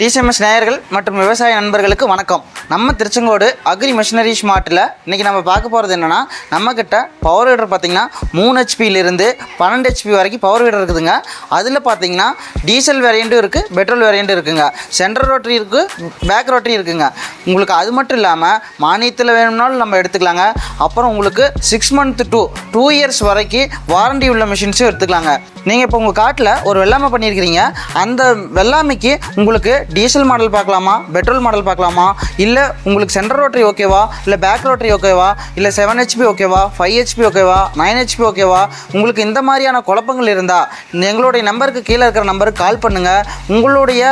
TCMS நேயர்கள் மற்றும் விவசாய நண்பர்களுக்கு வணக்கம். நம்ம திருச்செங்கோடு அக்ரி மிஷினரி ஸ்மார்ட்டில் இன்றைக்கி நம்ம பார்க்க போகிறது என்னென்னா, நம்மக்கிட்ட பவர் வீடர் பார்த்திங்கன்னா 3 ஹெச்பியிலிருந்து 12 ஹெச்பி வரைக்கும் பவர் வீடர் இருக்குதுங்க. அதில் பார்த்திங்கன்னா டீசல் வேரியண்ட்டும் இருக்குது, பெட்ரோல் வேரியண்ட்டும் இருக்குதுங்க. சென்ட்ரல் ரோட்டரி இருக்குது, பேக் ரோட்டரி இருக்குதுங்க. உங்களுக்கு அது மட்டும் இல்லாமல் மானியத்தில் வேணும்னாலும் நம்ம எடுத்துக்கலாங்க. அப்புறம் உங்களுக்கு 6 மந்த் to 2 இயர்ஸ் வரைக்கும் வாரண்டி உள்ள மிஷின்ஸும் எடுத்துக்கலாங்க. நீங்கள் இப்போ உங்கள் காட்டில் ஒரு வெள்ளாமை பண்ணியிருக்கிறீங்க. அந்த வெள்ளாமைக்கு உங்களுக்கு டீசல் மாடல் பார்க்கலாமா, பெட்ரோல் மாடல் பார்க்கலாமா, இல்லை உங்களுக்கு சென்ட்ரல் ரோட்டரி ஓகேவா, இல்லை பேக் ரோட்டரி ஓகேவா, இல்லை 7 ஹெச்பி ஓகேவா, 5 ஹெச்பி ஓகேவா, 9 ஹெச்பி ஓகேவா, உங்களுக்கு இந்த மாதிரியான குழப்பங்கள் இருந்தால் எங்களுடைய நம்பருக்கு கீழே இருக்கிற நம்பருக்கு கால் பண்ணுங்கள். உங்களுடைய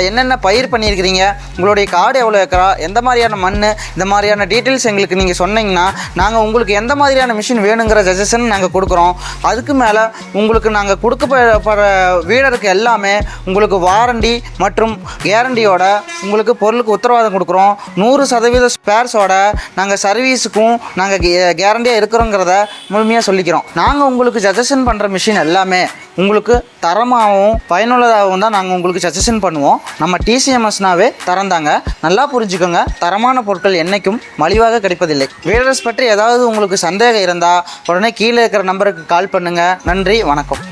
என்னென்ன பயிர் பண்ணியிருக்கிறீங்க, உங்களுடைய காடு எவ்வளோ ஏக்கரா, எந்த மாதிரியான மண், இந்த மாதிரியான டீட்டெயில்ஸ் எங்களுக்கு நீங்கள் சொன்னீங்கன்னா நாங்கள் உங்களுக்கு எந்த மாதிரியான மிஷின் வேணுங்கிற சஜஷன் நாங்கள் கொடுக்குறோம். அதுக்கு மேலே உங்களுக்கு நாங்கள் கொடுக்கப்படுற வீடருக்கு எல்லாமே உங்களுக்கு வாரண்டி மற்றும் கேரண்டியோட உங்களுக்கு பொருளுக்கு உத்தரவாதம் கொடுக்குறோம். 100% ஸ்பேர்ஸோட நாங்கள் சர்வீஸுக்கும் நாங்கள் கேரண்டியாக இருக்கிறோங்கிறத முழுமையாக சொல்லிக்கிறோம். நாங்கள் உங்களுக்கு சஜஷன் பண்ணுற மிஷின் எல்லாமே உங்களுக்கு தரமாகவும் பயனுள்ளதாகவும் தான் நாங்கள் உங்களுக்கு சஜஷன் பண்ணுவோம். நம்ம டிசிஎம்எஸ்னாவே தரந்தாங்க, நல்லா புரிஞ்சுக்கோங்க. தரமான பொருட்கள் என்றைக்கும் மலிவாக கிடைப்பதில்லை. வீடர்ஸ் பற்றி ஏதாவது உங்களுக்கு சந்தேகம் இருந்தால் உடனே கீழே இருக்கிற நம்பருக்கு கால் பண்ணுங்கள். நன்றி, வணக்கம்.